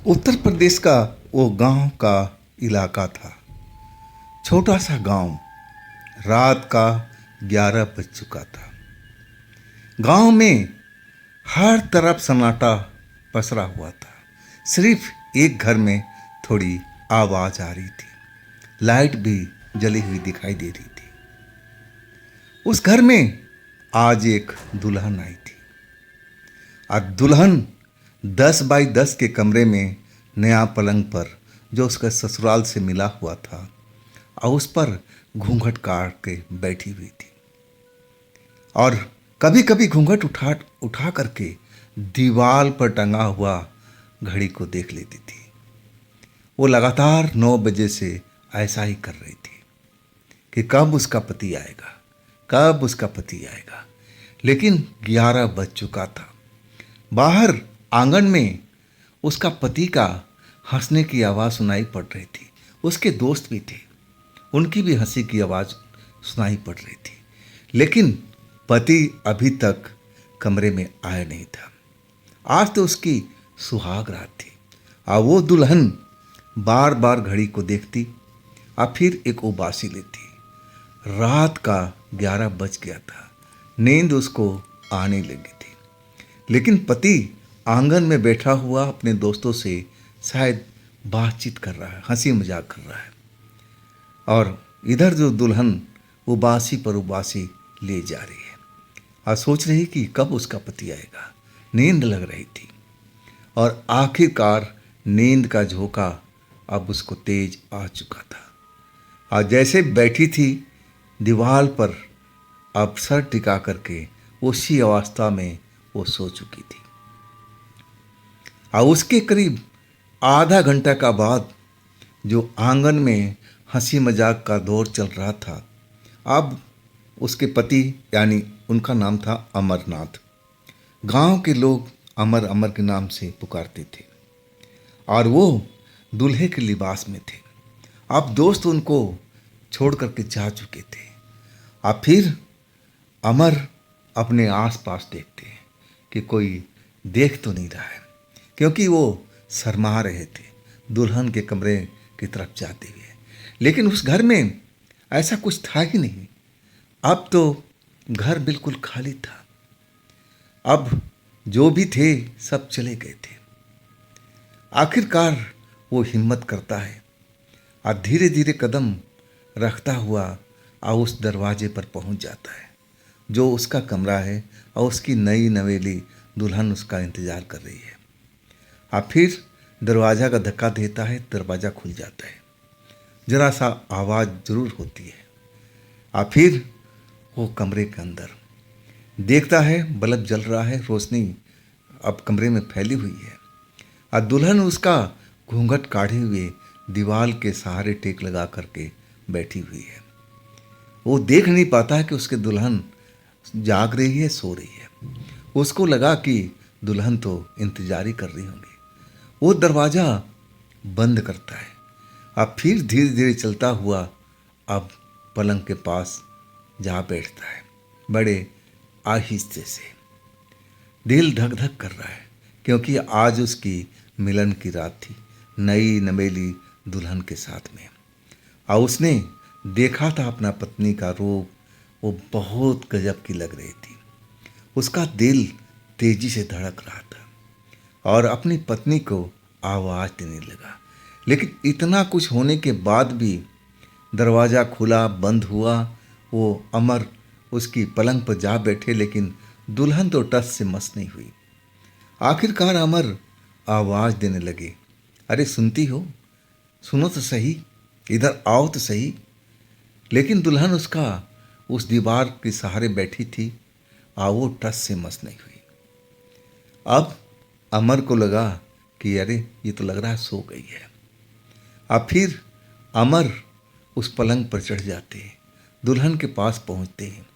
उत्तर प्रदेश का वो गांव का इलाका था। छोटा सा गांव। रात का 11 बज चुका था। गांव में हर तरफ सन्नाटा पसरा हुआ था। सिर्फ एक घर में थोड़ी आवाज आ रही थी। लाइट भी जली हुई दिखाई दे रही थी। उस घर में आज एक दुल्हन आई थी। और दुल्हन 10 बाई 10 के कमरे में नया पलंग पर जो उसका ससुराल से मिला हुआ था और उस पर घूंघट काट के बैठी हुई थी। और कभी कभी घूंघट उठा उठा करके दीवार पर टंगा हुआ घड़ी को देख लेती थी। वो लगातार 9 बजे से ऐसा ही कर रही थी कि कब उसका पति आएगा, कब उसका पति आएगा। लेकिन 11 बज चुका था। बाहर आंगन में उसका पति का हंसने की आवाज़ सुनाई पड़ रही थी। उसके दोस्त भी थे, उनकी भी हंसी की आवाज़ सुनाई पड़ रही थी। लेकिन पति अभी तक कमरे में आया नहीं था। आज तो उसकी सुहाग रात थी और वो दुल्हन बार बार घड़ी को देखती और फिर एक उबासी लेती। रात का 11 बज गया था। नींद उसको आने लगी थी। लेकिन पति आंगन में बैठा हुआ अपने दोस्तों से शायद बातचीत कर रहा है, हंसी मजाक कर रहा है। और इधर जो दुल्हन उबासी पर उबासी ले जा रही है और सोच रही कि कब उसका पति आएगा। नींद लग रही थी और आखिरकार नींद का झोंका अब उसको तेज आ चुका था। और जैसे बैठी थी दीवार पर, अब सर टिका करके उसी अवस्था में वो सो चुकी थी। और उसके करीब आधा घंटा का बाद जो आंगन में हंसी मजाक का दौर चल रहा था, अब उसके पति यानी उनका नाम था अमरनाथ। गांव के लोग अमर अमर के नाम से पुकारते थे और वो दूल्हे के लिबास में थे। अब दोस्त उनको छोड़ करके जा चुके थे। अब फिर अमर अपने आसपास देखते हैं कि कोई देख तो नहीं रहा है, क्योंकि वो शर्मा रहे थे दुल्हन के कमरे की तरफ जाते हुए। लेकिन उस घर में ऐसा कुछ था ही नहीं। अब तो घर बिल्कुल खाली था। अब जो भी थे सब चले गए थे। आखिरकार वो हिम्मत करता है और धीरे धीरे कदम रखता हुआ और उस दरवाजे पर पहुंच जाता है जो उसका कमरा है और उसकी नई नवेली दुल्हन उसका इंतज़ार कर रही है। और फिर दरवाज़ा का धक्का देता है, दरवाज़ा खुल जाता है। ज़रा सा आवाज़ ज़रूर होती है। और फिर वो कमरे के अंदर देखता है, बल्ब जल रहा है, रोशनी अब कमरे में फैली हुई है और दुल्हन उसका घूंघट काढ़े हुए दीवार के सहारे टेक लगा करके बैठी हुई है। वो देख नहीं पाता है कि उसके दुल्हन जाग रही है, सो रही है। उसको लगा कि दुल्हन तो इंतजार ही कर रही होंगी। वो दरवाज़ा बंद करता है। अब फिर धीरे धीरे चलता हुआ अब पलंग के पास जा बैठता है, बड़े आहिस्ते से। दिल धक धक कर रहा है क्योंकि आज उसकी मिलन की रात थी नई नवेली दुल्हन के साथ में। और उसने देखा था अपना पत्नी का रूप, वो बहुत गजब की लग रही थी। उसका दिल तेजी से धड़क रहा था और अपनी पत्नी को आवाज़ देने लगा। लेकिन इतना कुछ होने के बाद भी दरवाज़ा खुला बंद हुआ। वो अमर उसकी पलंग पर जा बैठे, लेकिन दुल्हन तो टस से मस नहीं हुई। आखिरकार अमर आवाज़ देने लगे, अरे सुनती हो, सुनो तो सही, इधर आओ तो सही। लेकिन दुल्हन उसका उस दीवार के सहारे बैठी थी और वो टस से मस नहीं हुई। अब अमर को लगा कि अरे ये तो लग रहा है सो गई है। अब फिर अमर उस पलंग पर चढ़ जाते हैं, दुल्हन के पास पहुंचते हैं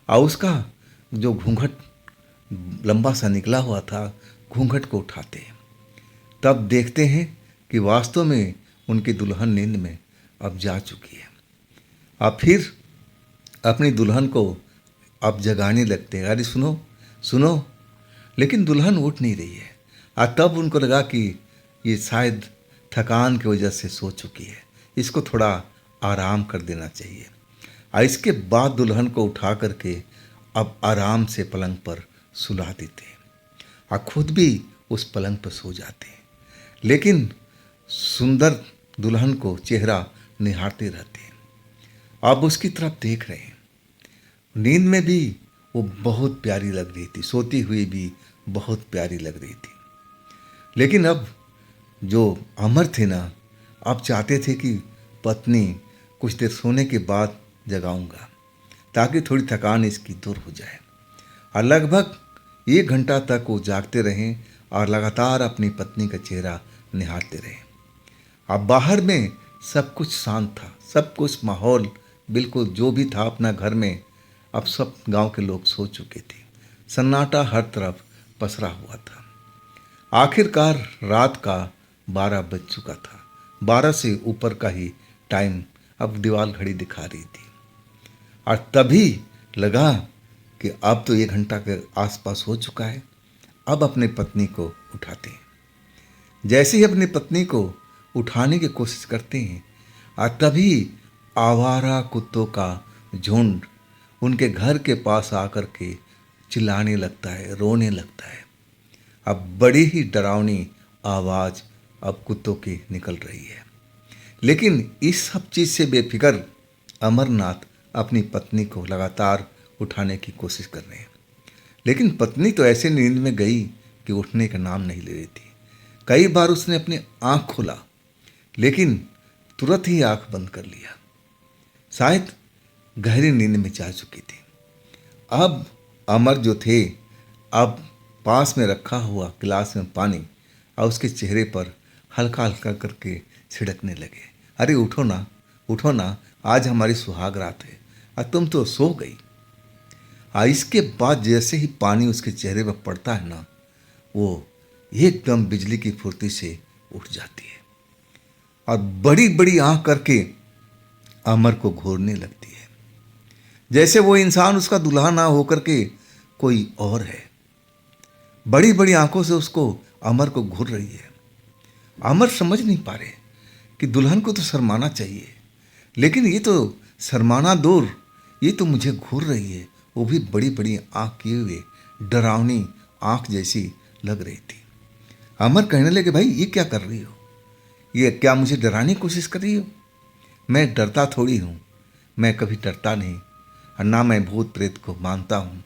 और उसका जो घूंघट लंबा सा निकला हुआ था, घूंघट को उठाते हैं। तब देखते हैं कि वास्तव में उनकी दुल्हन नींद में अब जा चुकी है। अब फिर अपनी दुल्हन को अब जगाने लगते हैं, अरे सुनो सुनो। लेकिन दुल्हन उठ नहीं रही है। और तब उनको लगा कि ये शायद थकान की वजह से सो चुकी है, इसको थोड़ा आराम कर देना चाहिए। और इसके बाद दुल्हन को उठा करके अब आराम से पलंग पर सुला देते हैं और खुद भी उस पलंग पर सो जाते हैं। लेकिन सुंदर दुल्हन को चेहरा निहारते रहते हैं, अब उसकी तरफ देख रहे हैं। नींद में भी वो बहुत प्यारी लग रही थी, सोती हुई भी बहुत प्यारी लग रही थी। लेकिन अब जो अमर थे ना, अब चाहते थे कि पत्नी कुछ देर सोने के बाद जगाऊंगा ताकि थोड़ी थकान इसकी दूर हो जाए। और लगभग 1 घंटा तक वो जागते रहें और लगातार अपनी पत्नी का चेहरा निहारते रहें। अब बाहर में सब कुछ शांत था, सब कुछ माहौल बिल्कुल जो भी था अपना घर में, अब सब गांव के लोग सो चुके थे। सन्नाटा हर तरफ पसरा हुआ था। आखिरकार रात का 12 बज चुका था। 12 से ऊपर का ही टाइम अब दीवार घड़ी दिखा रही थी। और तभी लगा कि अब तो 1 घंटा के आसपास हो चुका है, अब अपने पत्नी को उठाते हैं। जैसे ही अपनी पत्नी को उठाने की कोशिश करते हैं और तभी आवारा कुत्तों का झुंड उनके घर के पास आकर के चिल्लाने लगता है, रोने लगता है। अब बड़ी ही डरावनी आवाज़ अब कुत्तों की निकल रही है। लेकिन इस सब चीज़ से बेफिक्र अमरनाथ अपनी पत्नी को लगातार उठाने की कोशिश कर रहे हैं। लेकिन पत्नी तो ऐसे नींद में गई कि उठने का नाम नहीं ले रही थी। कई बार उसने अपनी आँख खोला लेकिन तुरंत ही आँख बंद कर लिया, शायद गहरी नींद में जा चुकी थी। अब अमर जो थे, अब पास में रखा हुआ गिलास में पानी और उसके चेहरे पर हल्का हल्का करके छिड़कने लगे। अरे उठो ना, उठो ना, आज हमारी सुहाग रात है और तुम तो सो गई। इसके बाद जैसे ही पानी उसके चेहरे पर पड़ता है ना, वो एकदम बिजली की फुर्ती से उठ जाती है और बड़ी बड़ी आंख करके अमर को घूरने लगती है, जैसे वो इंसान उसका दुल्हा ना होकर के कोई और है। बड़ी बड़ी आंखों से उसको अमर को घूर रही है। अमर समझ नहीं पा रहे कि दुल्हन को तो शर्माना चाहिए, लेकिन ये तो शर्माना दूर, ये तो मुझे घूर रही है, वो भी बड़ी बड़ी आंख किए हुए, डरावनी आंख जैसी लग रही थी। अमर कहने लगे, भाई ये क्या कर रही हो? ये क्या मुझे डराने की कोशिश कर रही हो? मैं डरता थोड़ी हूँ, मैं कभी डरता नहीं और ना मैं भूत प्रेत को मानता हूँ।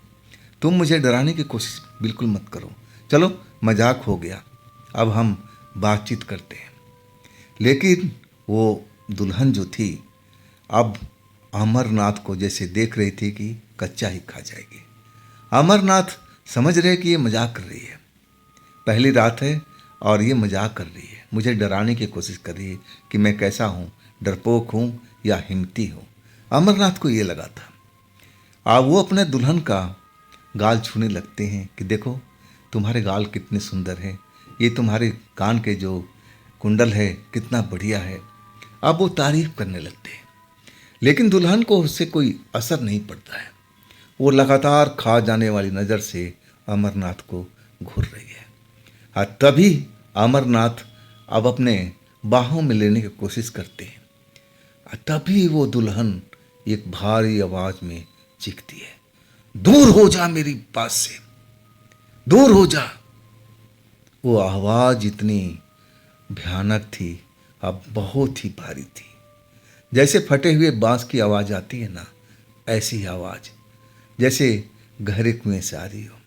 तुम मुझे डराने की कोशिश बिल्कुल मत करो। चलो मजाक हो गया, अब हम बातचीत करते हैं। लेकिन वो दुल्हन जो थी अब अमरनाथ को जैसे देख रही थी कि कच्चा ही खा जाएगी। अमरनाथ समझ रहे कि ये मजाक कर रही है, पहली रात है और ये मजाक कर रही है, मुझे डराने की कोशिश कर रही है कि मैं कैसा हूँ, डरपोक हूँ या हिम्मती हूँ। अमरनाथ को ये लगा था। अब वो अपने दुल्हन का गाल छूने लगते हैं कि देखो तुम्हारे गाल कितने सुंदर हैं, ये तुम्हारे कान के जो कुंडल है कितना बढ़िया है। अब वो तारीफ करने लगते हैं, लेकिन दुल्हन को उससे कोई असर नहीं पड़ता है। वो लगातार खा जाने वाली नज़र से अमरनाथ को घूर रही है। और तभी अमरनाथ अब अपने बाहों में लेने की कोशिश करते हैं और तभी वो दुल्हन एक भारी आवाज में चीखती है, दूर हो जा मेरी पास से, दूर हो जा। वो आवाज इतनी भयानक थी, अब बहुत ही भारी थी, जैसे फटे हुए बांस की आवाज आती है ना, ऐसी आवाज जैसे गहरे कुएं से आ रही हो।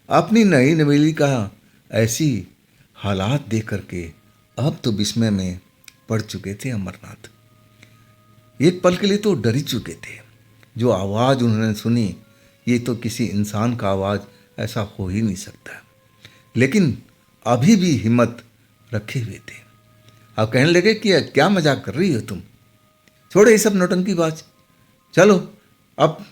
अपनी नई नवेली का ऐसी हालात देख करके अब तो विस्मय में पड़ चुके थे अमरनाथ। एक पल के लिए तो डर ही चुके थे। जो आवाज़ उन्होंने सुनी, ये तो किसी इंसान का आवाज़ ऐसा हो ही नहीं सकता। लेकिन अभी भी हिम्मत रखे हुए थे। अब कहने लगे कि क्या मजाक कर रही हो तुम, छोड़ो ये सब नौटंकी बाज, चलो अब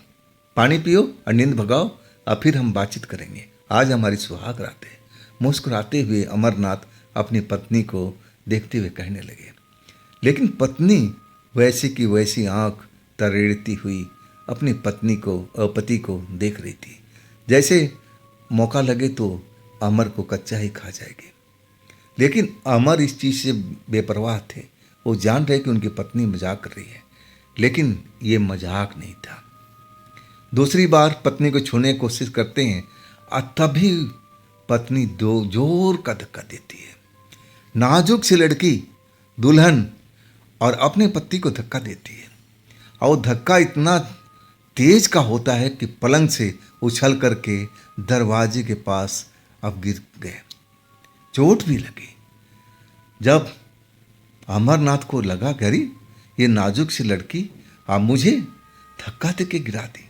पानी पियो और नींद भगाओ और फिर हम बातचीत करेंगे, आज हमारी सुहाग रात है। मुस्कुराते हुए अमरनाथ अपनी पत्नी को देखते हुए कहने लगे, लेकिन पत्नी वैसी की वैसी आंख तरेड़ती हुई अपनी पति को देख रही थी, जैसे मौका लगे तो अमर को कच्चा ही खा जाएगी। लेकिन अमर इस चीज़ से बेपरवाह थे। वो जान रहे कि उनकी पत्नी मजाक कर रही है, लेकिन ये मजाक नहीं था। दूसरी बार पत्नी को छूने की कोशिश करते हैं और तभी पत्नी दो जोर का धक्का देती है। नाजुक सी लड़की दुल्हन और अपने पति को धक्का देती है, और धक्का इतना तेज का होता है कि पलंग से उछल करके दरवाजे के पास अब गिर गए। चोट भी लगी। जब अमरनाथ को लगा कि अरे ये नाजुक सी लड़की अब मुझे धक्का दे के गिरा दी,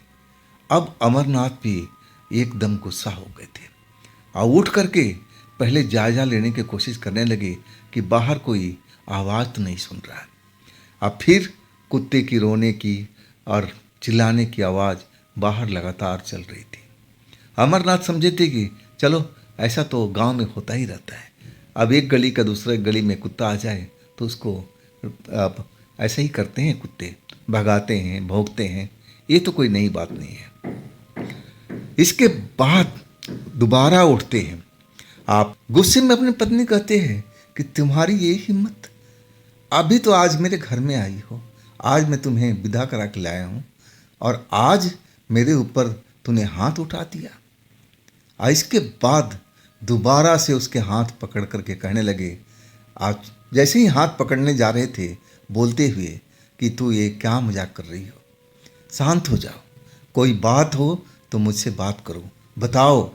अब अमरनाथ भी एकदम गुस्सा हो गए थे और उठ करके पहले जायजा लेने की कोशिश करने लगे कि बाहर कोई आवाज़ तो नहीं सुन रहा है। अब फिर कुत्ते की रोने की और चिल्लाने की आवाज़ बाहर लगातार चल रही थी। अमरनाथ समझे थे कि चलो ऐसा तो गांव में होता ही रहता है, अब एक गली का दूसरे गली में कुत्ता आ जाए तो उसको अब ऐसे ही करते हैं, कुत्ते भगाते हैं, भौंकते हैं, ये तो कोई नई बात नहीं है। इसके बाद दोबारा उठते हैं। आप गुस्से में अपनी पत्नी कहते हैं कि तुम्हारी ये हिम्मत, अभी तो आज मेरे घर में आई हो, आज मैं तुम्हें विदा करा के लाया हूँ और आज मेरे ऊपर तूने हाथ उठा दिया। और इसके बाद दोबारा से उसके हाथ पकड़ करके कहने लगे, आज जैसे ही हाथ पकड़ने जा रहे थे बोलते हुए कि तू ये क्या मजाक कर रही हो, शांत हो जाओ, कोई बात हो तो मुझसे बात करो, बताओ।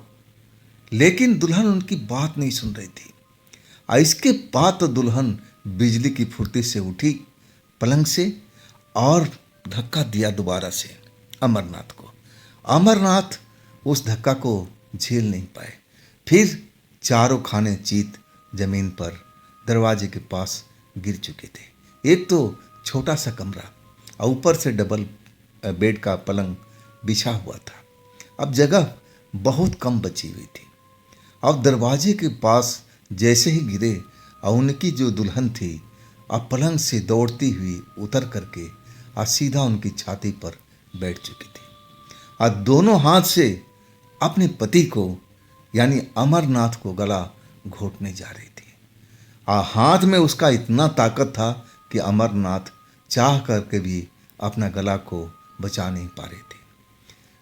लेकिन दुल्हन उनकी बात नहीं सुन रही थी। और इसके बाद तो दुल्हन बिजली की फुर्ती से उठी पलंग से और धक्का दिया दोबारा से अमरनाथ को। अमरनाथ उस धक्का को झेल नहीं पाए। फिर चारों खाने चीत जमीन पर दरवाजे के पास गिर चुके थे। एक तो छोटा सा कमरा और ऊपर से डबल बेड का पलंग बिछा हुआ था। अब जगह बहुत कम बची हुई थी। अब दरवाजे के पास जैसे ही गिरे और उनकी जो दुल्हन थी अब पलंग से दौड़ती हुई उतर करके और सीधा उनकी छाती पर बैठ चुकी थी और दोनों हाथ से अपने पति को यानी अमरनाथ को गला घोटने जा रही थी। और हाथ में उसका इतना ताकत था कि अमरनाथ चाह करके भी अपना गला को बचा नहीं पा रहे थे।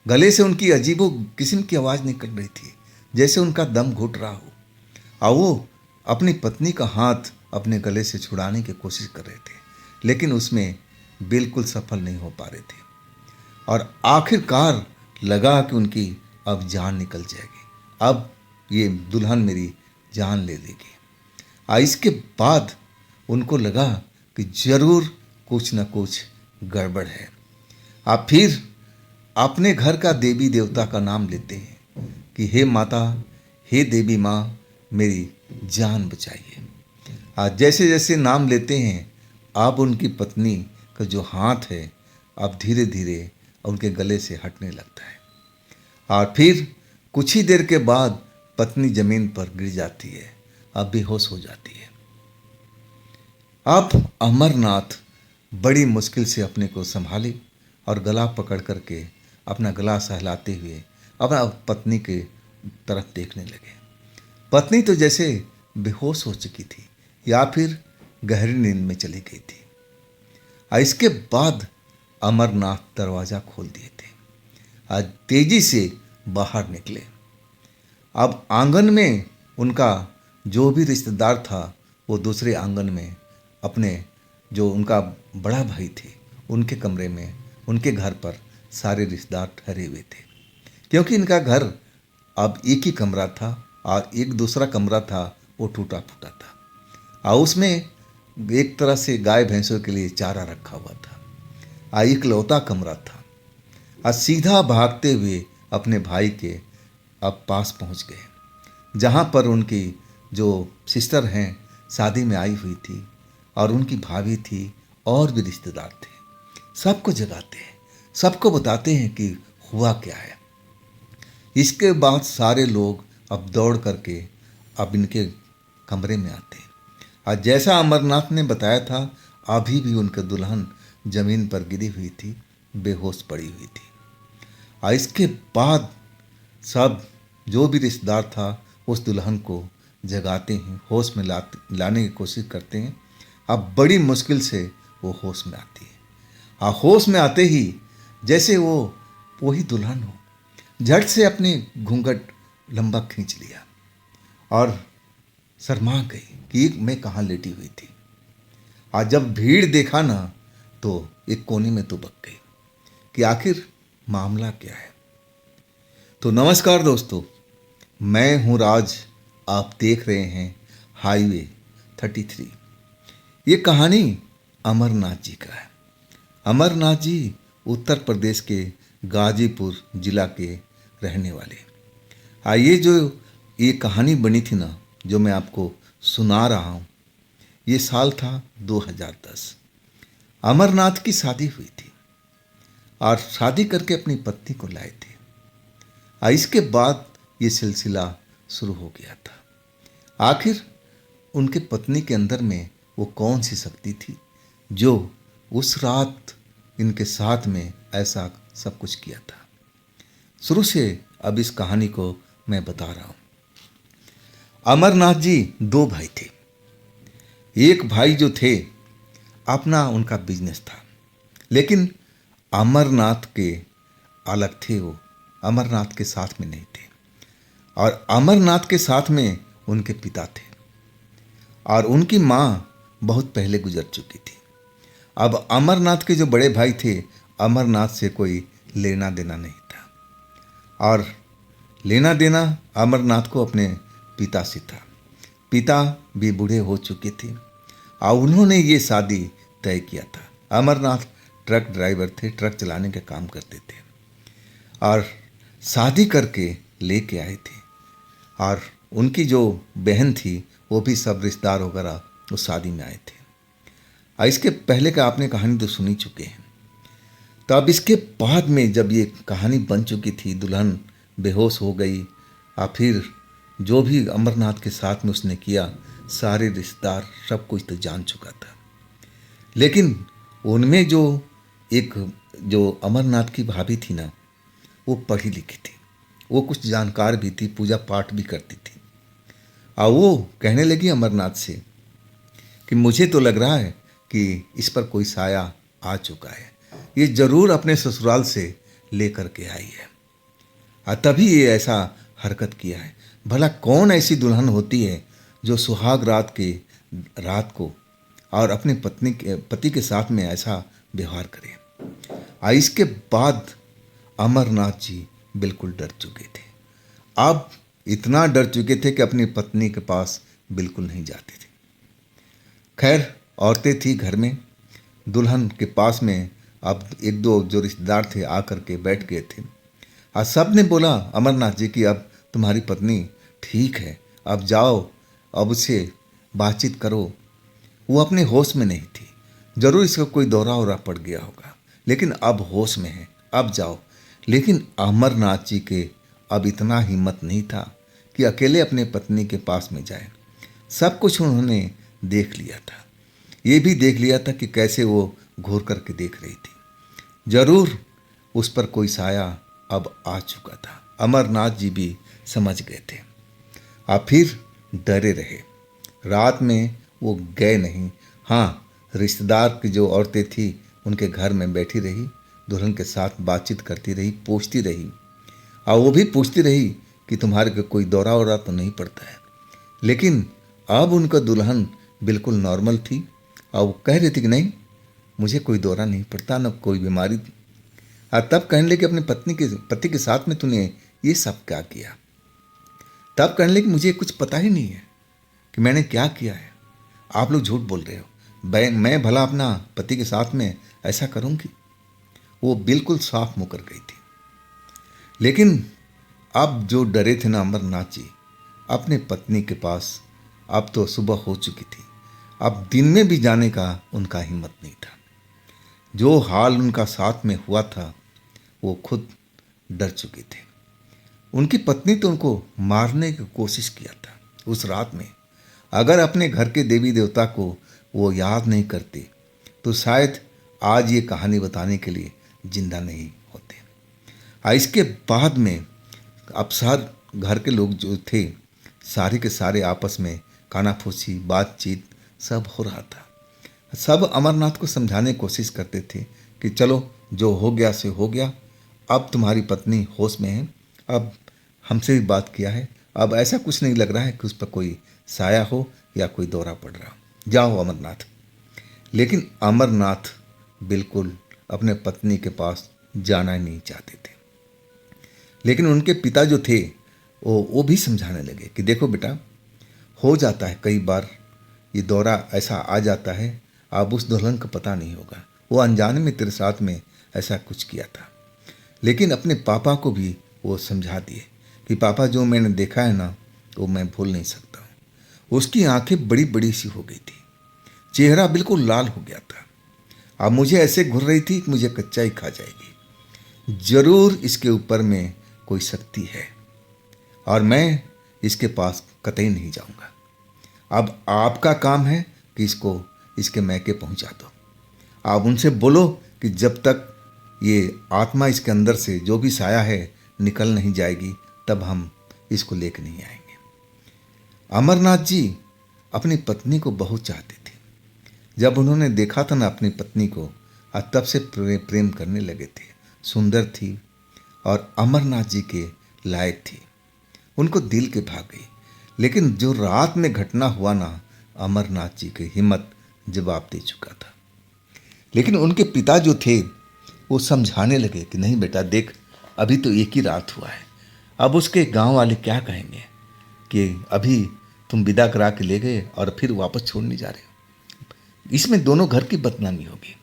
गले से उनकी अजीबो किस्म की आवाज़ निकल रही थी, जैसे उनका दम घुट रहा हो, और वो अपनी पत्नी का हाथ अपने गले से छुड़ाने की कोशिश कर रहे थे, लेकिन उसमें बिल्कुल सफल नहीं हो पा रहे थे। और आखिरकार लगा कि उनकी अब जान निकल जाएगी, अब ये दुल्हन मेरी जान ले लेगी। और इसके बाद उनको लगा कि ज़रूर कुछ न कुछ गड़बड़ है। आप फिर अपने घर का देवी देवता का नाम लेते हैं कि हे माता, हे देवी माँ, मेरी जान बचाइए। आज जैसे जैसे नाम लेते हैं अब उनकी पत्नी का जो हाथ है अब धीरे धीरे उनके गले से हटने लगता है और फिर कुछ ही देर के बाद पत्नी जमीन पर गिर जाती है, अब बेहोश हो जाती है। अब अमरनाथ बड़ी मुश्किल से अपने को संभाले और गला पकड़ करके अपना गला सहलाते हुए अपना पत्नी के तरफ देखने लगे। पत्नी तो जैसे बेहोश हो चुकी थी या फिर गहरी नींद में चली गई थी। और इसके बाद अमरनाथ दरवाज़ा खोल दिए थे, आज तेजी से बाहर निकले। अब आंगन में उनका जो भी रिश्तेदार था वो दूसरे आंगन में अपने जो उनका बड़ा भाई थे उनके कमरे में उनके घर पर सारे रिश्तेदार ठहरे हुए थे, क्योंकि इनका घर अब एक ही कमरा था और एक दूसरा कमरा था वो टूटा फूटा था और उसमें एक तरह से गाय भैंसों के लिए चारा रखा हुआ था और इकलौता कमरा था। और सीधा भागते हुए अपने भाई के अब पास पहुंच गए, जहां पर उनकी जो सिस्टर हैं शादी में आई हुई थी और उनकी भाभी थी और भी रिश्तेदार थे। सबको जगाते हैं, सबको बताते हैं कि हुआ क्या है। इसके बाद सारे लोग अब दौड़ करके अब इनके कमरे में आते हैं और जैसा अमरनाथ ने बताया था अभी भी उनकी दुल्हन जमीन पर गिरी हुई थी, बेहोश पड़ी हुई थी। और इसके बाद सब जो भी रिश्तेदार था उस दुल्हन को जगाते हैं, होश में लाने की कोशिश करते हैं। अब बड़ी मुश्किल से वो होश में आती है। हाँ, होश में आते ही जैसे वो वही दुल्हन हो, झट से अपने घूंघट लंबा खींच लिया और शर्मा गई कि मैं कहाँ लेटी हुई थी। आज जब भीड़ देखा ना तो एक कोने में तो बक गई कि आखिर मामला क्या है। तो नमस्कार दोस्तों, मैं हूँ राज। आप देख रहे हैं हाईवे 33। ये कहानी अमरनाथ जी का है। अमरनाथ जी उत्तर प्रदेश के गाजीपुर जिला के रहने वाले। ये जो ये कहानी बनी थी ना, जो मैं आपको सुना रहा हूँ, ये साल था 2010। अमरनाथ की शादी हुई थी और शादी करके अपनी पत्नी को लाए थे। इसके बाद ये सिलसिला शुरू हो गया था। आखिर उनके पत्नी के अंदर में वो कौन सी शक्ति थी जो उस रात इनके साथ में ऐसा सब कुछ किया था। शुरू से अब इस कहानी को मैं बता रहा हूँ। अमरनाथ जी 2 भाई थे। एक भाई जो थे, अपना उनका बिजनेस था, लेकिन अमरनाथ के अलग थे। वो अमरनाथ के साथ में नहीं थे और अमरनाथ के साथ में उनके पिता थे और उनकी माँ बहुत पहले गुजर चुकी थी। अब अमरनाथ के जो बड़े भाई थे, अमरनाथ से कोई लेना देना नहीं था और लेना देना अमरनाथ को अपने पिता से था। पिता भी बूढ़े हो चुके थे और उन्होंने ये शादी तय किया था। अमरनाथ ट्रक ड्राइवर थे, ट्रक चलाने का काम करते थे और शादी करके लेके आए थे। और उनकी जो बहन थी वो भी सब रिश्तेदार वगैरह उस शादी में आए थे। और इसके पहले का आपने कहानी तो सुनी चुके हैं। तो अब इसके बाद में जब ये कहानी बन चुकी थी, दुल्हन बेहोश हो गई और फिर जो भी अमरनाथ के साथ में उसने किया, सारे रिश्तेदार सब कुछ तो जान चुका था। लेकिन उनमें जो अमरनाथ की भाभी थी ना, वो पढ़ी लिखी थी, वो कुछ जानकार भी थी, पूजा पाठ भी करती थी। और वो कहने लगी अमरनाथ से कि मुझे तो लग रहा है कि इस पर कोई साया आ चुका है, ये जरूर अपने ससुराल से लेकर के आई है और तभी ये ऐसा हरकत किया है। भला कौन ऐसी दुल्हन होती है जो सुहाग रात को और अपने पति के साथ में ऐसा व्यवहार करे। और इसके बाद अमरनाथ जी बिल्कुल डर चुके थे। अब इतना डर चुके थे कि अपनी पत्नी के पास बिल्कुल नहीं जाते थे। खैर, औरतें थी घर में, दुल्हन के पास में अब 1-2 जो रिश्तेदार थे आकर के बैठ गए थे और सब ने बोला अमरनाथ जी की अब तुम्हारी पत्नी ठीक है, अब जाओ, अब उससे बातचीत करो। वो अपने होश में नहीं थी, जरूर इसका कोई दौरा वौरा पड़ गया होगा, लेकिन अब होश में है, अब जाओ। लेकिन अमरनाथ जी के अब इतना हिम्मत नहीं था कि अकेले अपने पत्नी के पास में जाए। सब कुछ उन्होंने देख लिया था, ये भी देख लिया था कि कैसे वो घूर करके देख रही थी। जरूर उस पर कोई साया अब आ चुका था। अमरनाथ जी भी समझ गए थे और फिर डरे रहे। रात में वो गए नहीं। हाँ, रिश्तेदार की जो औरतें थी उनके घर में बैठी रही, दुल्हन के साथ बातचीत करती रही, पूछती रही और वो भी पूछती रही कि तुम्हारे को कोई दौरा वौरा तो नहीं पड़ता है। लेकिन अब उनका दुल्हन बिल्कुल नॉर्मल थी और वो कह रही थी कि नहीं, मुझे कोई दौरा नहीं पड़ता, न कोई बीमारी। और तब कहने लगे अपने पति के साथ में तूने ये सब क्या किया। तब कहने लगे मुझे कुछ पता ही नहीं है कि मैंने क्या किया है, आप लोग झूठ बोल रहे हो, मैं भला अपना पति के साथ में ऐसा करूँगी। वो बिल्कुल साफ मुँह कर गई थी। लेकिन अब जो डरे थे ना अमरनाथ जी अपने पत्नी के पास, अब तो सुबह हो चुकी थी, अब दिन में भी जाने का उनका हिम्मत नहीं था। जो हाल उनका साथ में हुआ था वो खुद डर चुके थे। उनकी पत्नी तो उनको मारने की कोशिश किया था उस रात में। अगर अपने घर के देवी देवता को वो याद नहीं करते तो शायद आज ये कहानी बताने के लिए जिंदा नहीं होते। इसके बाद में अब सार घर के लोग जो थे सारे के सारे आपस में कानाफूसी बातचीत सब हो रहा था। सब अमरनाथ को समझाने की कोशिश करते थे कि चलो जो हो गया सो हो गया, अब तुम्हारी पत्नी होश में है, अब हमसे भी बात किया है, अब ऐसा कुछ नहीं लग रहा है कि उस पर कोई साया हो या कोई दौरा पड़ रहा हो, जाओ अमरनाथ। लेकिन अमरनाथ बिल्कुल अपने पत्नी के पास जाना ही नहीं चाहते थे। लेकिन उनके पिता जो थे वो भी समझाने लगे कि देखो बेटा, हो जाता है कई बार ये दौरा ऐसा आ जाता है, अब उस दुल्हन का पता नहीं होगा, वो अनजाने में तेरे साथ में ऐसा कुछ किया था। लेकिन अपने पापा को भी वो समझा दिए कि पापा जो मैंने देखा है ना वो मैं भूल नहीं सकता हूँ। उसकी आंखें बड़ी बड़ी सी हो गई थी, चेहरा बिल्कुल लाल हो गया था। अब मुझे ऐसे घुर रही थी कि मुझे कच्चा ही खा जाएगी। जरूर इसके ऊपर में कोई शक्ति है और मैं इसके पास कतई नहीं जाऊंगा। अब आपका काम है कि इसको इसके मैके पहुंचा दो। आप उनसे बोलो कि जब तक ये आत्मा इसके अंदर से जो भी साया है निकल नहीं जाएगी तब हम इसको लेकर नहीं आएंगे। अमरनाथ जी अपनी पत्नी को बहुत चाहते थे। जब उन्होंने देखा था ना अपनी पत्नी को, तब से प्रेम करने लगे थे। सुंदर थी और अमरनाथ जी के लायक थी, उनको दिल के भाग गई। लेकिन जो रात में घटना हुआ ना, अमरनाथ जी की हिम्मत जवाब दे चुका था। लेकिन उनके पिता जो थे वो समझाने लगे कि नहीं बेटा देख, अभी तो एक ही रात हुआ है, अब उसके गांव वाले क्या कहेंगे कि अभी तुम विदा करा के ले गए और फिर वापस छोड़ने जा रहे हो, इसमें दोनों घर की बदनामी होगी।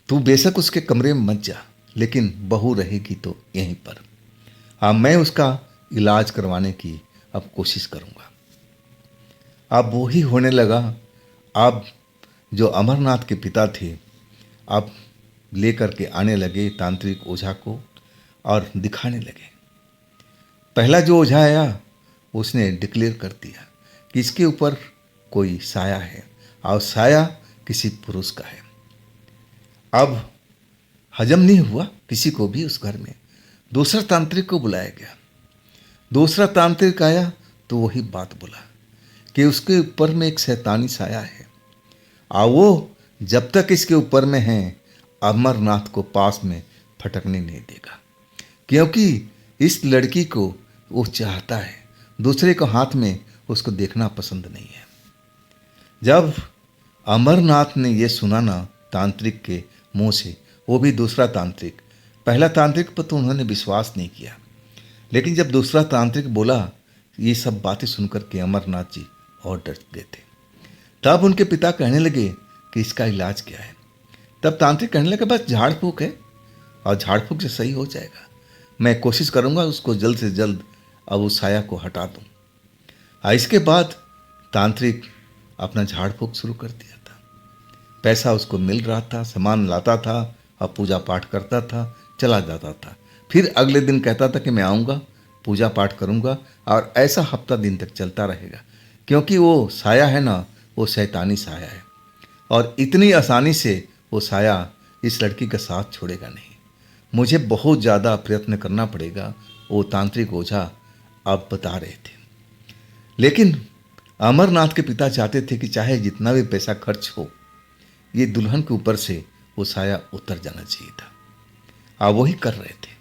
तू बेशक उसके कमरे में मत जा, लेकिन बहू रहेगी तो यहीं पर। हाँ, मैं उसका इलाज करवाने की अब कोशिश करूँगा। अब वो ही होने लगा। अब जो अमरनाथ के पिता थे अब लेकर के आने लगे तांत्रिक ओझा को और दिखाने लगे। पहला जो ओझा आया उसने डिक्लेयर कर दिया कि इसके ऊपर कोई साया है और साया किसी पुरुष का है। अब हजम नहीं हुआ किसी को भी उस घर में। दूसरा तांत्रिक को बुलाया गया। दूसरा तांत्रिक आया तो वही बात बोला कि उसके ऊपर में एक शैतानी साया है और वो जब तक इसके ऊपर में है अमरनाथ को पास में फटकने नहीं देगा, क्योंकि इस लड़की को वो चाहता है, दूसरे को हाथ में उसको देखना पसंद नहीं है। जब अमरनाथ ने ये सुना ना तांत्रिक के मुंह से, वो भी दूसरा तांत्रिक, पहला तांत्रिक पर तो उन्होंने विश्वास नहीं किया, लेकिन जब दूसरा तांत्रिक बोला ये सब बातें सुनकर के अमरनाथ जी और डर गए थे। तब उनके पिता कहने लगे कि इसका इलाज क्या है। तब तांत्रिक कहने लगा बस झाड़ फूक है और झाड़ फूक से सही हो जाएगा, मैं कोशिश करूंगा उसको जल्द से जल्द अब उस साया को हटा दूं। इसके बाद तांत्रिक अपना झाड़ फूक शुरू कर दिया था। पैसा उसको मिल रहा था, सामान लाता था और पूजा पाठ करता था, चला जाता था। फिर अगले दिन कहता था कि मैं आऊँगा, पूजा पाठ करूँगा, और ऐसा हफ्ता दिन तक चलता रहेगा, क्योंकि वो साया है ना, वो शैतानी साया है और इतनी आसानी से वो साया इस लड़की का साथ छोड़ेगा नहीं। मुझे बहुत ज़्यादा प्रयत्न करना पड़ेगा, वो तांत्रिक ओझा अब बता रहे थे। लेकिन अमरनाथ के पिता चाहते थे कि चाहे जितना भी पैसा खर्च हो, ये दुल्हन के ऊपर से वो साया उतर जाना चाहिए था। अब वही कर रहे थे।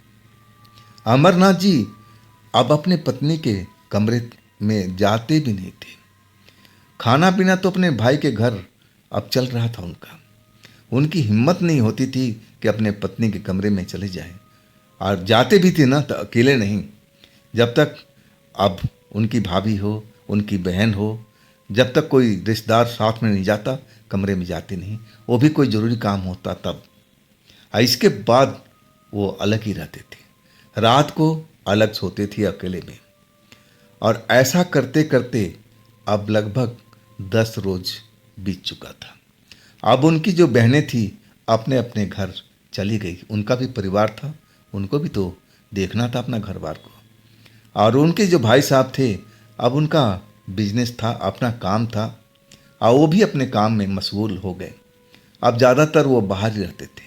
अमरनाथ जी अब अपने पत्नी के कमरे में जाते भी नहीं थे। खाना पीना तो अपने भाई के घर अब चल रहा था उनका। उनकी हिम्मत नहीं होती थी कि अपने पत्नी के कमरे में चले जाएं, और जाते भी थे ना तो अकेले नहीं, जब तक अब उनकी भाभी हो, उनकी बहन हो, जब तक कोई रिश्तेदार साथ में नहीं जाता कमरे में जाते नहीं, वो भी कोई ज़रूरी काम होता तब। इसके बाद वो अलग ही रहते थे, रात को अलग सोते थे अकेले में। और ऐसा करते करते अब लगभग 10 रोज बीत चुका था। अब उनकी जो बहनें थी अपने अपने घर चली गई। उनका भी परिवार था, उनको भी तो देखना था अपना घर बार को। और उनके जो भाई साहब थे अब उनका बिजनेस था, अपना काम था, और वो भी अपने काम में मशगूल हो गए। अब ज़्यादातर वो बाहर ही रहते थे।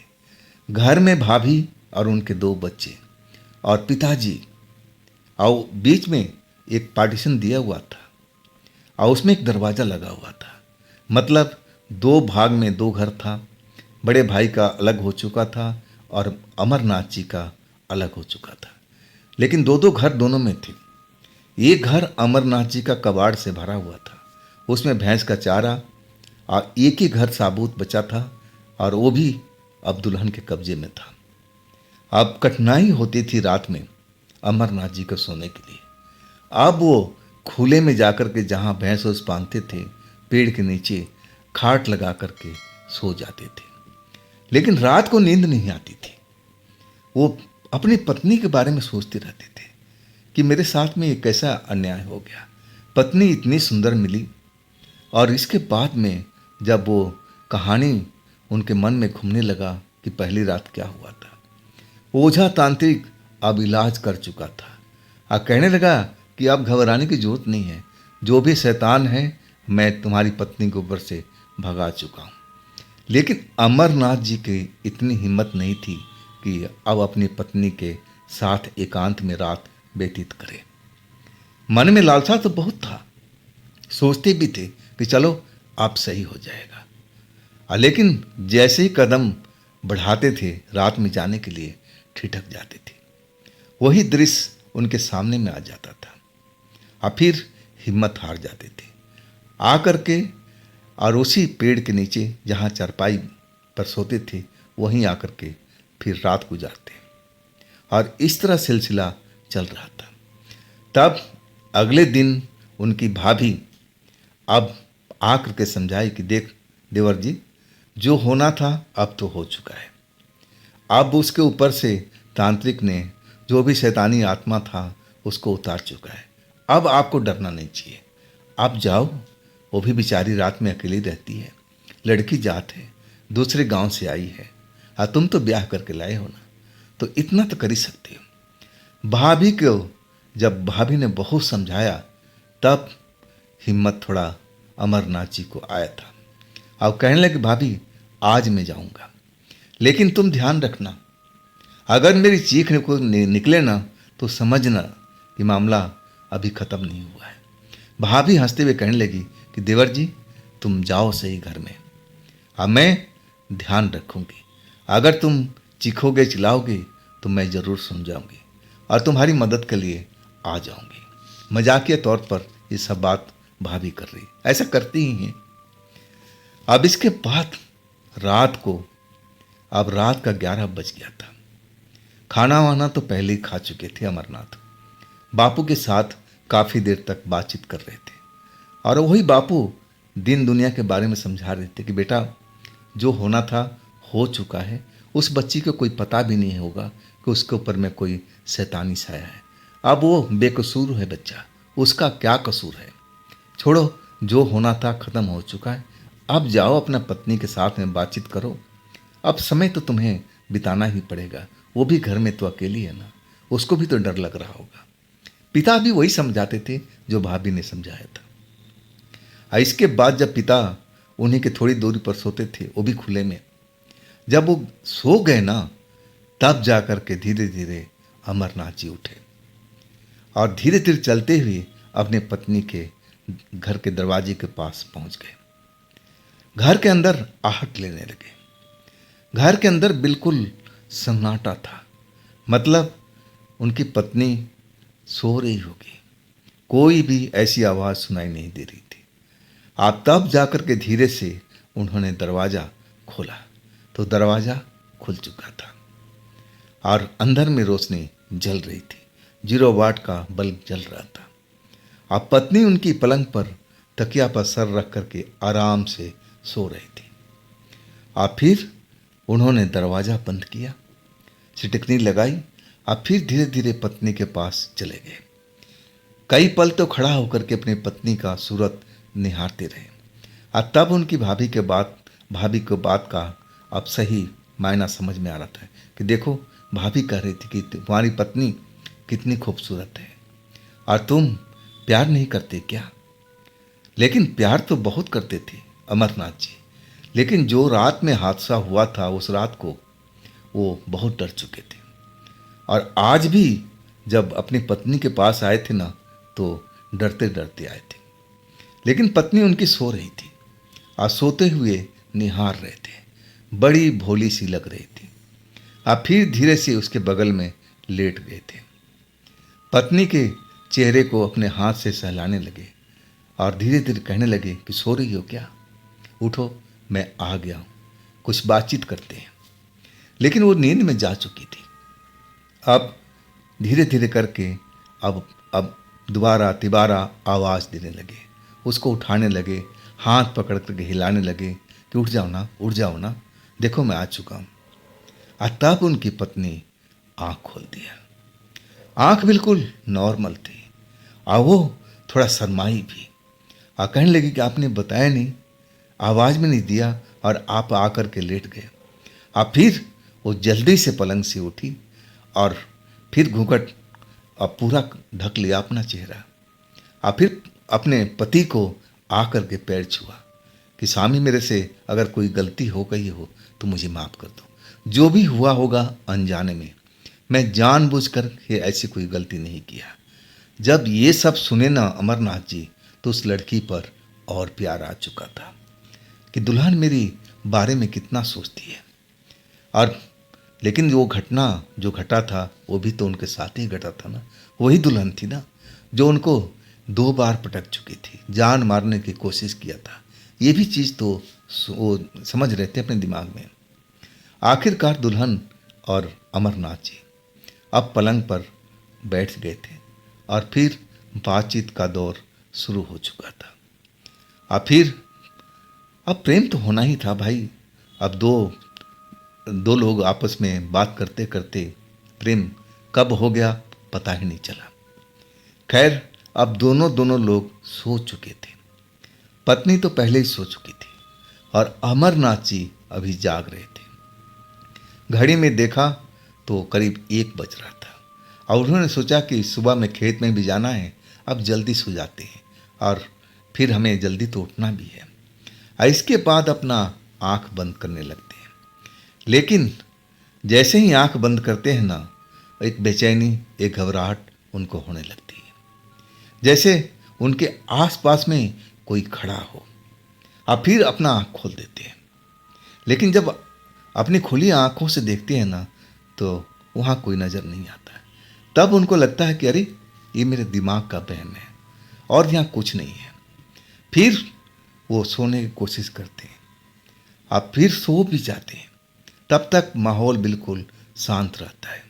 घर में भाभी और उनके 2 बच्चे और पिताजी, और बीच में एक पार्टीशन दिया हुआ था और उसमें एक दरवाज़ा लगा हुआ था। मतलब दो भाग में दो घर था। बड़े भाई का अलग हो चुका था और अमरनाथ जी का अलग हो चुका था, लेकिन दो दो घर दोनों में थे। एक घर अमरनाथ जी का कबाड़ से भरा हुआ था, उसमें भैंस का चारा, और एक ही घर साबूत बचा था और वो भी अब दुल्हन के कब्जे में था। अब कठिनाई होती थी रात में अमरनाथ जी को सोने के लिए। अब वो खुले में जाकर के जहाँ भैंस वैंस बांधते थे, पेड़ के नीचे खाट लगा करके सो जाते थे। लेकिन रात को नींद नहीं आती थी। वो अपनी पत्नी के बारे में सोचते रहते थे कि मेरे साथ में ये कैसा अन्याय हो गया। पत्नी इतनी सुंदर मिली और इसके बाद में जब वो कहानी उनके मन में घूमने लगा कि पहली रात क्या हुआ था, ओझा तांत्रिक अब इलाज कर चुका था और कहने लगा कि अब घबराने की जरूरत नहीं है, जो भी शैतान है मैं तुम्हारी पत्नी के ऊपर से भगा चुका हूँ। लेकिन अमरनाथ जी की इतनी हिम्मत नहीं थी कि अब अपनी पत्नी के साथ एकांत में रात व्यतीत करे। मन में लालसा तो बहुत था, सोचते भी थे कि चलो अब सही हो जाएगा, लेकिन जैसे ही कदम बढ़ाते थे रात में जाने के लिए ठिठक जाते थे। वही दृश्य उनके सामने में आ जाता था और फिर हिम्मत हार जाते थे। आकर के और उसी पेड़ के नीचे जहाँ चारपाई पर सोते थे वहीं आकर के फिर रात गुजारते और इस तरह सिलसिला चल रहा था। तब अगले दिन उनकी भाभी अब आकर के समझाई कि देख देवर जी, जो होना था अब तो हो चुका है। अब उसके ऊपर से तांत्रिक ने जो भी शैतानी आत्मा था उसको उतार चुका है। अब आपको डरना नहीं चाहिए। आप जाओ, वो भी बेचारी रात में अकेली रहती है, लड़की जात है, दूसरे गांव से आई है, और तुम तो ब्याह करके लाए हो ना, तो इतना तो कर ही सकते हो। भाभी को जब भाभी ने बहुत समझाया तब हिम्मत थोड़ा अमरनाथ जी को आया था। अब कहने लगे भाभी आज मैं जाऊंगा, लेकिन तुम ध्यान रखना, अगर मेरी चीख को निकले ना तो समझना कि मामला अभी ख़त्म नहीं हुआ है। भाभी हंसते हुए कहने लगी कि देवर जी तुम जाओ सही घर में, अब मैं ध्यान रखूंगी। अगर तुम चीखोगे चिल्लाओगे तो मैं ज़रूर सुन जाऊंगी और तुम्हारी मदद के लिए आ जाऊंगी। मजाकिया तौर पर ये सब बात भाभी कर रही, ऐसा करती ही हैं। अब इसके बाद रात का 11 बज गया था। खाना वाना तो पहले ही खा चुके थे अमरनाथ। बापू के साथ काफ़ी देर तक बातचीत कर रहे थे और वही बापू दिन दुनिया के बारे में समझा रहे थे कि बेटा जो होना था हो चुका है। उस बच्ची को कोई पता भी नहीं होगा कि उसके ऊपर में कोई शैतानी साया है। अब वो बेकसूर है बच्चा, उसका क्या कसूर है। छोड़ो, जो होना था ख़त्म हो चुका है। अब जाओ अपना पत्नी के साथ में बातचीत करो। अब समय तो तुम्हें बिताना ही पड़ेगा, वो भी घर में तो अकेली है ना, उसको भी तो डर लग रहा होगा। पिता भी वही समझाते थे जो भाभी ने समझाया था। इसके बाद जब पिता उन्हीं के थोड़ी दूरी पर सोते थे, वो भी खुले में, जब वो सो गए ना तब जा कर के धीरे धीरे अमरनाथ जी उठे और धीरे धीरे चलते हुए अपने पत्नी के घर के दरवाजे के पास पहुंच गए। घर के अंदर आहट लेने लगे। घर के अंदर बिल्कुल सन्नाटा था, मतलब उनकी पत्नी सो रही होगी, कोई भी ऐसी आवाज़ सुनाई नहीं दे रही थी। आप तब जाकर के धीरे से उन्होंने दरवाज़ा खोला तो दरवाज़ा खुल चुका था और अंदर में रोशनी जल रही थी। 0 वाट का बल्ब जल रहा था। अब पत्नी उनकी पलंग पर तकिया पर सर रख करके आराम से सो रही थी। और फिर उन्होंने दरवाज़ा बंद किया, सिटकनी लगाई और फिर धीरे धीरे पत्नी के पास चले गए। कई पल तो खड़ा होकर के अपनी पत्नी का सूरत निहारते रहे और तब उनकी भाभी को बात का अब सही मायना समझ में आ रहा था कि देखो, भाभी कह रही थी कि तुम्हारी पत्नी कितनी खूबसूरत है और तुम प्यार नहीं करते क्या। लेकिन प्यार तो बहुत करते थे अमरनाथ जी, लेकिन जो रात में हादसा हुआ था उस रात को वो बहुत डर चुके थे और आज भी जब अपनी पत्नी के पास आए थे ना तो डरते डरते आए थे। लेकिन पत्नी उनकी सो रही थी और सोते हुए निहार रहे थे। बड़ी भोली सी लग रही थी। आप फिर धीरे से उसके बगल में लेट गए थे। पत्नी के चेहरे को अपने हाथ से सहलाने लगे और धीरे धीरे कहने लगे कि सो रही हो क्या? उठो, मैं आ गया हूँ, कुछ बातचीत करते हैं। लेकिन वो नींद में जा चुकी थी। अब धीरे धीरे करके अब दोबारा तिबारा आवाज़ देने लगे, उसको उठाने लगे, हाथ पकड़ करके हिलाने लगे कि उठ जाओ ना, देखो मैं आ चुका हूँ। और तब उनकी पत्नी आँख खोल दिया। आँख बिल्कुल नॉर्मल थी और वो थोड़ा शर्माई भी और कहने लगी कि आपने बताया नहीं, आवाज़ में नहीं दिया और आप आकर के लेट गए। और फिर वो जल्दी से पलंग से उठी और फिर घूंघट और पूरा ढक लिया अपना चेहरा और फिर अपने पति को आकर के पैर छुआ कि स्वामी, मेरे से अगर कोई गलती हो गई हो तो मुझे माफ़ कर दो। जो भी हुआ होगा अनजाने में, मैं जानबूझकर के ऐसी कोई गलती नहीं किया। जब ये सब सुने ना अमरनाथ जी, तो उस लड़की पर और प्यार आ चुका था कि दुल्हन मेरी बारे में कितना सोचती है। और लेकिन वो घटना जो घटा था वो भी तो उनके साथ ही घटा था ना। वही दुल्हन थी ना जो उनको 2 बार पटक चुकी थी, जान मारने की कोशिश किया था। ये भी चीज़ तो वो समझ रहे थे अपने दिमाग में। आखिरकार दुल्हन और अमरनाथ जी अब पलंग पर बैठ गए थे और फिर बातचीत का दौर शुरू हो चुका था। और फिर अब प्रेम तो होना ही था भाई। अब दो लोग आपस में बात करते करते प्रेम कब हो गया पता ही नहीं चला। खैर, अब दोनों लोग सो चुके थे। पत्नी तो पहले ही सो चुकी थी और अमरनाथ जी अभी जाग रहे थे। घड़ी में देखा तो करीब 1 बज रहा था और उन्होंने सोचा कि सुबह में खेत में भी जाना है, अब जल्दी सो जाते हैं और फिर हमें जल्दी तो उठना भी है। और इसके बाद अपना आंख बंद करने लगते हैं। लेकिन जैसे ही आंख बंद करते हैं ना, एक बेचैनी, एक घबराहट उनको होने लगती है, जैसे उनके आसपास में कोई खड़ा हो। और फिर अपना आंख खोल देते हैं। लेकिन जब अपनी खुली आंखों से देखते हैं ना, तो वहाँ कोई नज़र नहीं आता है। तब उनको लगता है कि अरे, ये मेरे दिमाग का वहम है और यहाँ कुछ नहीं है। फिर वो सोने की कोशिश करते हैं, अब फिर सो भी जाते हैं। तब तक माहौल बिल्कुल शांत रहता है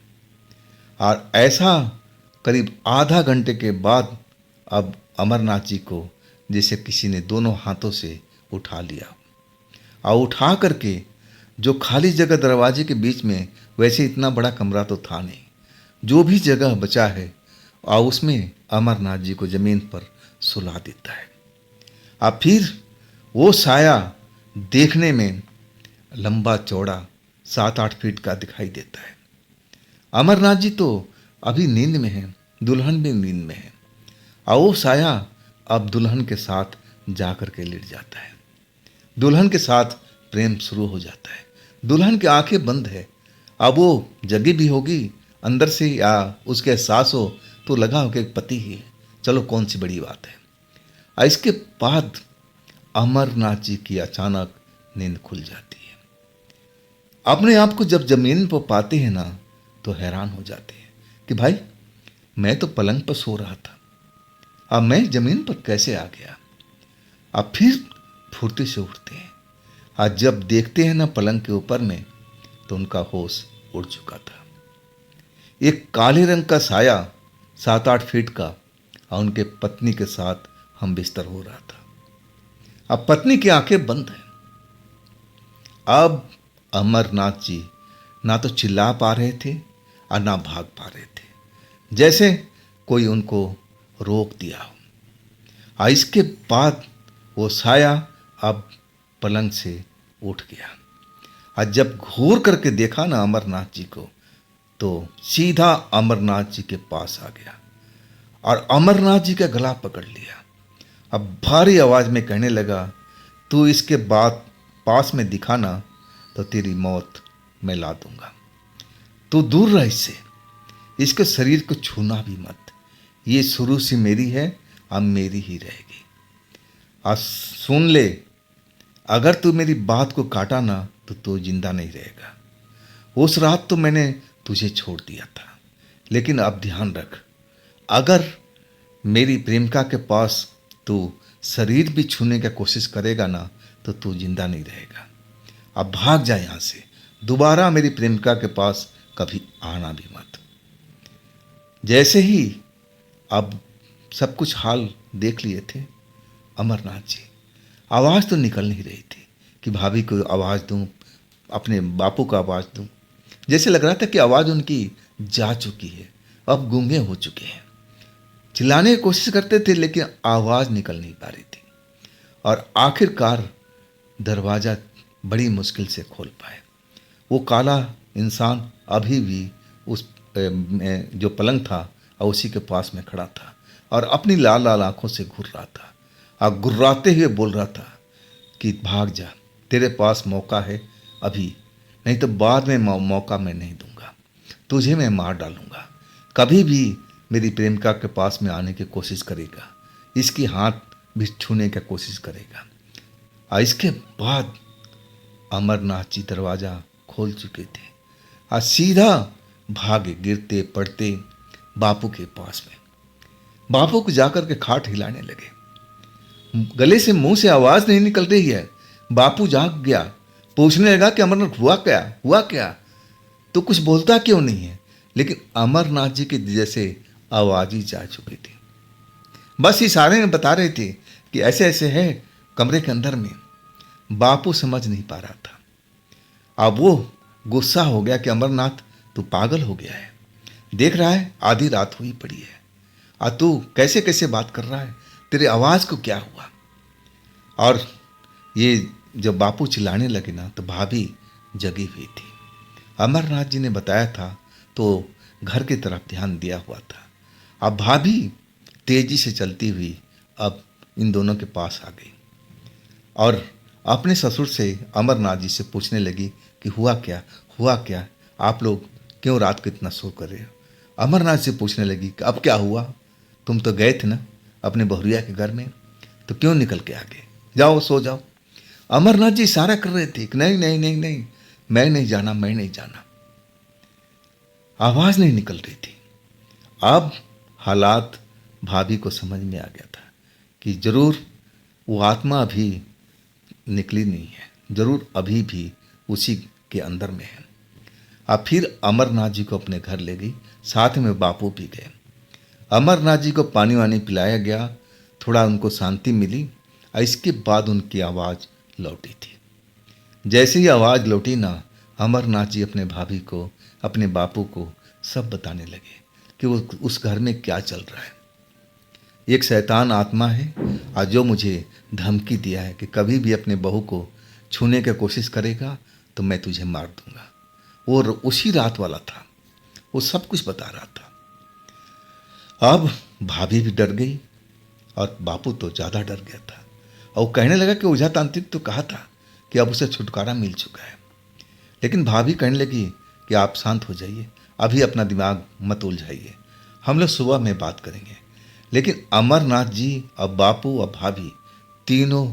और ऐसा करीब आधा घंटे के बाद अब अमरनाथ जी को जैसे किसी ने दोनों हाथों से उठा लिया और उठा करके जो खाली जगह दरवाजे के बीच में, वैसे इतना बड़ा कमरा तो था नहीं, जो भी जगह बचा है और उसमें अमरनाथ जी को ज़मीन पर सुला देता है। अब फिर वो साया देखने में लंबा चौड़ा 7-8 फीट का दिखाई देता है। अमरनाथ जी तो अभी नींद में हैं, दुल्हन भी नींद में है और वो साया अब दुल्हन के साथ जाकर के लेट जाता है। दुल्हन के साथ प्रेम शुरू हो जाता है। दुल्हन की आंखें बंद है। अब वो जगी भी होगी अंदर से या उसके एहसास हो तो लगा हो कि पति ही है, चलो कौन सी बड़ी बात है। और इसके बाद अमरनाथ जी की अचानक नींद खुल जाती है। अपने आप को जब जमीन पर पाते हैं ना, तो हैरान हो जाते हैं कि भाई, मैं तो पलंग पर सो रहा था, अब मैं जमीन पर कैसे आ गया। अब फिर फुर्ती से उठते हैं और जब देखते हैं ना पलंग के ऊपर में, तो उनका होश उड़ चुका था। एक काले रंग का साया 7-8 फीट का और उनके पत्नी के साथ हम बिस्तर हो रहा था। अब पत्नी की आंखें बंद हैं। अब अमरनाथ जी ना तो चिल्ला पा रहे थे और ना भाग पा रहे थे, जैसे कोई उनको रोक दिया हो। और इसके बाद वो साया अब पलंग से उठ गया और जब घूर करके देखा ना अमरनाथ जी को, तो सीधा अमरनाथ जी के पास आ गया और अमरनाथ जी का गला पकड़ लिया। अब भारी आवाज में कहने लगा, तू इसके बाद पास में दिखाना तो तेरी मौत मैं ला दूंगा। तू दूर रह इससे, इसके शरीर को छूना भी मत। ये शुरू से मेरी है, अब मेरी ही रहेगी। आज सुन ले, अगर तू मेरी बात को काटा ना तो तू जिंदा नहीं रहेगा। उस रात तो मैंने तुझे छोड़ दिया था, लेकिन अब ध्यान रख, अगर मेरी प्रेमिका के पास तू शरीर भी छूने की कोशिश करेगा ना तो तू जिंदा नहीं रहेगा। अब भाग जा यहाँ से, दोबारा मेरी प्रेमिका के पास कभी आना भी मत। जैसे ही अब सब कुछ हाल देख लिए थे अमरनाथ जी, आवाज़ तो निकल नहीं रही थी कि भाभी को आवाज़ दूं, अपने बापू को आवाज़ दूं। जैसे लग रहा था कि आवाज़ उनकी जा चुकी है, अब गूंगे हो चुके हैं। चिल्लाने की कोशिश करते थे लेकिन आवाज़ निकल नहीं पा रही थी, और आखिरकार दरवाज़ा बड़ी मुश्किल से खोल पाए। वो काला इंसान अभी भी उस जो पलंग था और उसी के पास में खड़ा था और अपनी लाल लाल आंखों से घूर रहा था और गुर्राते हुए बोल रहा था कि भाग जा, तेरे पास मौका है अभी, नहीं तो बाद में मौका मैं नहीं दूंगा, तुझे मैं मार डालूंगा। कभी भी मेरी प्रेमिका के पास में आने की कोशिश करेगा, इसकी हाथ भी छूने की कोशिश करेगा। और इसके बाद अमरनाथ जी दरवाज़ा खोल चुके थे और सीधा भागे, गिरते पड़ते बापू के पास में। बापू को जाकर के खाट हिलाने लगे, गले से मुंह से आवाज़ नहीं निकल रही है। बापू जाग गया, पूछने लगा कि अमरनाथ हुआ क्या, तो कुछ बोलता क्यों नहीं है। लेकिन अमरनाथ जी के जैसे आवाज़ ही जा चुकी थी, बस इशारे में बता रहे थे कि ऐसे ऐसे है कमरे के अंदर में। बापू समझ नहीं पा रहा था। अब वो गुस्सा हो गया कि अमरनाथ तू पागल हो गया है, देख रहा है आधी रात हुई पड़ी है और तू कैसे कैसे बात कर रहा है, तेरे आवाज़ को क्या हुआ। और ये जब बापू चिल्लाने लगे ना तो भाभी जगी हुई थी। अमरनाथ जी ने बताया था तो घर की तरफ ध्यान दिया हुआ था। अब भाभी तेजी से चलती हुई अब इन दोनों के पास आ गई और अपने ससुर से अमरनाथ जी से पूछने लगी कि हुआ क्या, आप लोग क्यों रात को इतना शोर कर रहे हो। अमरनाथ से पूछने लगी कि अब क्या हुआ, तुम तो गए थे ना अपने बहुरिया के घर में, तो क्यों निकल के आ गए, जाओ सो जाओ। अमरनाथ जी इशारा कर रहे थे कि नहीं नहीं नहीं नहीं, मैं नहीं जाना। आवाज़ नहीं निकल रही थी। अब हालात भाभी को समझ में आ गया था कि जरूर वो आत्मा अभी निकली नहीं है, जरूर अभी भी उसी के अंदर में है। अब फिर अमरनाथ जी को अपने घर ले गई, साथ में बापू भी गए। अमरनाथ जी को पानी वानी पिलाया गया, थोड़ा उनको शांति मिली और इसके बाद उनकी आवाज़ लौटी थी। जैसे ही आवाज़ लौटी ना, अमरनाथ जी अपने भाभी को, अपने बापू को सब बताने लगे कि वो उस घर में क्या चल रहा है। एक शैतान आत्मा है और जो मुझे धमकी दिया है कि कभी भी अपने बहू को छूने की कोशिश करेगा तो मैं तुझे मार दूंगा। वो उसी रात वाला था, वो सब कुछ बता रहा था। अब भाभी भी डर गई और बापू तो ज़्यादा डर गया था और वो कहने लगा कि ओझा तांत्रिक तो कहा था कि अब उसे छुटकारा मिल चुका है। लेकिन भाभी कहने लगी कि आप शांत हो जाइए, अभी अपना दिमाग मत उलझाइए, हम लोग सुबह में बात करेंगे। लेकिन अमरनाथ जी अब बापू और भाभी तीनों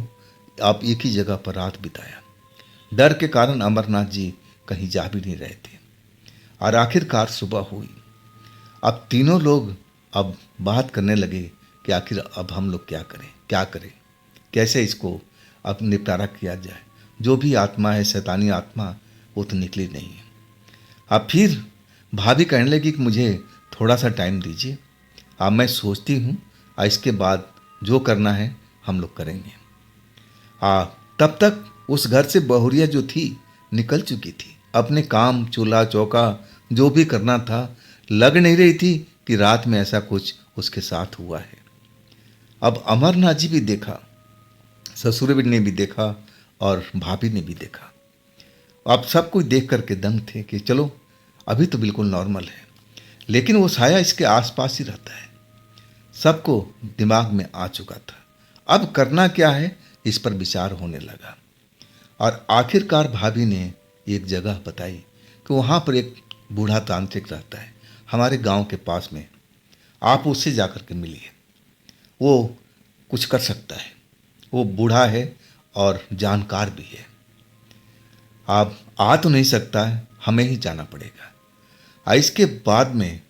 अब एक ही जगह पर रात बिताया। डर के कारण अमरनाथ जी कहीं जा भी नहीं रहे थे और आखिरकार सुबह हुई। अब तीनों लोग अब बात करने लगे कि आखिर अब हम लोग क्या करें, कैसे इसको अब निपटारा किया जाए। जो भी आत्मा है, शैतानी आत्मा, वो तो निकली नहीं है। अब फिर भाभी कहने लगी कि मुझे थोड़ा सा टाइम दीजिए, अब मैं सोचती हूँ और इसके बाद जो करना है हम लोग करेंगे। तब तक उस घर से बहुरिया जो थी निकल चुकी थी, अपने काम चूल्हा चौका जो भी करना था, लग नहीं रही थी कि रात में ऐसा कुछ उसके साथ हुआ है। अब अमरनाथ जी भी देखा, ससुर ने भी देखा और भाभी ने भी देखा। अब सब कुछ देख करके दंग थे कि चलो अभी तो बिल्कुल नॉर्मल है, लेकिन वो साया इसके आसपास ही रहता है। सबको दिमाग में आ चुका था, अब करना क्या है इस पर विचार होने लगा। और आखिरकार भाभी ने एक जगह बताई कि वहाँ पर एक बूढ़ा तांत्रिक रहता है हमारे गांव के पास में, आप उससे जाकर के मिलिए, वो कुछ कर सकता है। वो बूढ़ा है और जानकार भी है। आप आ तो नहीं सकता है, हमें ही जाना पड़ेगा। इसके बाद में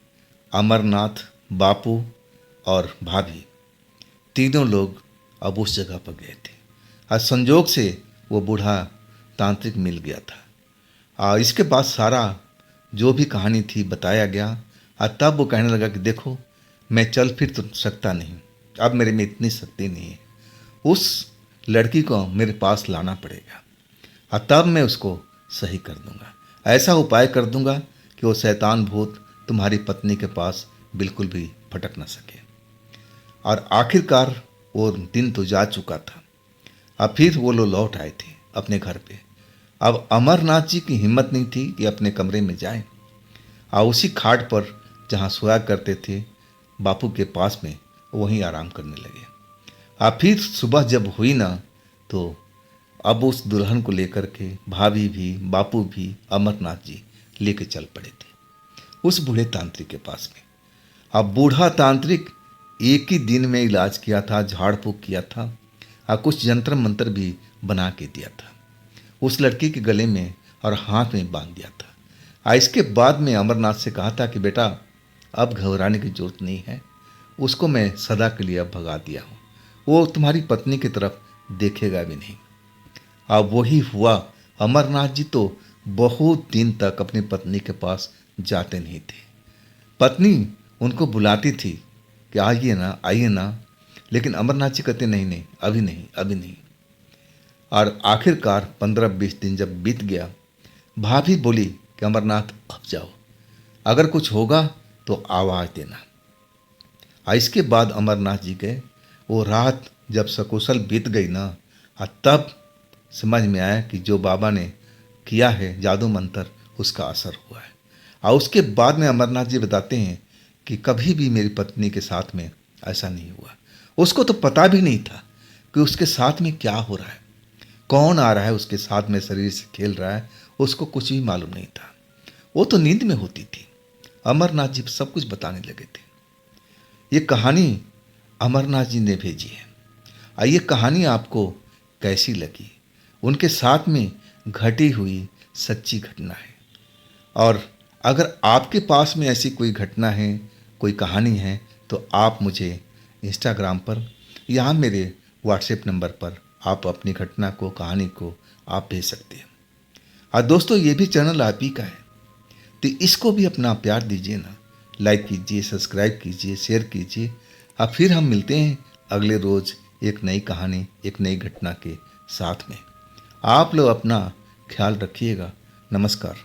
अमरनाथ, बापू और भाभी तीनों लोग अब उस जगह पर गए थे। आज संजोग से वो बूढ़ा तांत्रिक मिल गया था। इसके बाद सारा जो भी कहानी थी बताया गया। तब वो कहने लगा कि देखो, मैं चल फिर तो सकता नहीं, अब मेरे में इतनी शक्ति नहीं है, उस लड़की को मेरे पास लाना पड़ेगा और तब मैं उसको सही कर दूंगा। ऐसा उपाय कर दूंगा कि वो शैतान भूत तुम्हारी पत्नी के पास बिल्कुल भी भटक न सके। और आखिरकार वो दिन तो जा चुका था। अब फिर वो लोग लौट आए थे अपने घर पे। अब अमरनाथ जी की हिम्मत नहीं थी कि अपने कमरे में जाएं, और उसी खाट पर जहाँ सोया करते थे बापू के पास में वहीं आराम करने लगे। अब फिर सुबह जब हुई ना, तो अब उस दुल्हन को लेकर के भाभी भी, बापू भी, अमरनाथ जी लेके चल पड़े थे उस बूढ़े तांत्रिक के पास में। अब बूढ़ा तांत्रिक एक ही दिन में इलाज किया था, झाड़ फूक किया था और कुछ जंतर मंत्र भी बना के दिया था उस लड़की के गले में और हाथ में बांध दिया था। इसके बाद में अमरनाथ से कहा था कि बेटा, अब घबराने की जरूरत नहीं है, उसको मैं सदा के लिए अब भगा दिया हूँ, वो तुम्हारी पत्नी की तरफ देखेगा भी नहीं। अब वही हुआ। अमरनाथ जी तो बहुत दिन तक अपनी पत्नी के पास जाते नहीं थे। पत्नी उनको बुलाती थी कि आइए ना, आइए ना, लेकिन अमरनाथ जी कहते नहीं नहीं, अभी नहीं, अभी नहीं। और आखिरकार 15-20 दिन जब बीत गया, भाभी बोली कि अमरनाथ अब जाओ, अगर कुछ होगा तो आवाज़ देना। इसके बाद अमरनाथ जी गए। वो रात जब सकुशल बीत गई ना, तब समझ में आया कि जो बाबा ने किया है जादू मंत्र, उसका असर हुआ है। और उसके बाद में अमरनाथ जी बताते हैं कि कभी भी मेरी पत्नी के साथ में ऐसा नहीं हुआ। उसको तो पता भी नहीं था कि उसके साथ में क्या हो रहा है, कौन आ रहा है उसके साथ में, शरीर से खेल रहा है, उसको कुछ भी मालूम नहीं था। वो तो नींद में होती थी। अमरनाथ जी सब कुछ बताने लगे थे। ये कहानी अमरनाथ जी ने भेजी है। ये कहानी आपको कैसी लगी? उनके साथ में घटी हुई सच्ची घटना है। और अगर आपके पास में ऐसी कोई घटना है, कोई कहानी है, तो आप मुझे इंस्टाग्राम पर या मेरे व्हाट्सएप नंबर पर आप अपनी घटना को, कहानी को आप भेज सकते हैं। और दोस्तों, ये भी चैनल आप ही का है, तो इसको भी अपना प्यार दीजिए ना, लाइक कीजिए, सब्सक्राइब कीजिए, शेयर कीजिए। अब फिर हम मिलते हैं अगले रोज़ एक नई कहानी, एक नई घटना के साथ में। आप लोग अपना ख्याल रखिएगा। नमस्कार।